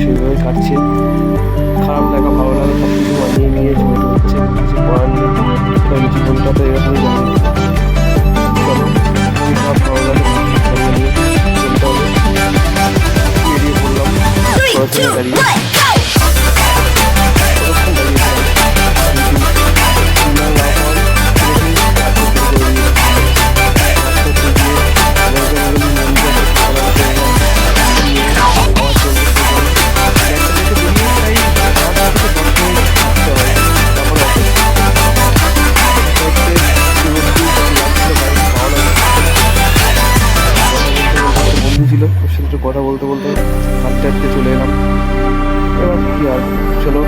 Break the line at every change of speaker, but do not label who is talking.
সেইভাবে কাটছে। খারাপ লাগা ভালো লাগা সব কিছু মানিয়ে নিয়ে চলতে হচ্ছে, কিছু করার নেই, কারণ জীবনটা তো এরকমই যাবে। চলো, আমি সব ভালো লাগে সঙ্গে নিয়ে চলতে হবে। বেরিয়ে পড়লাম সরাসরি দাঁড়িয়ে। ছিল ওর সাথে একটু কথা বলতে বলতে হাঁটতে হাঁটতে চলে এলাম। এবার কি আর, চলো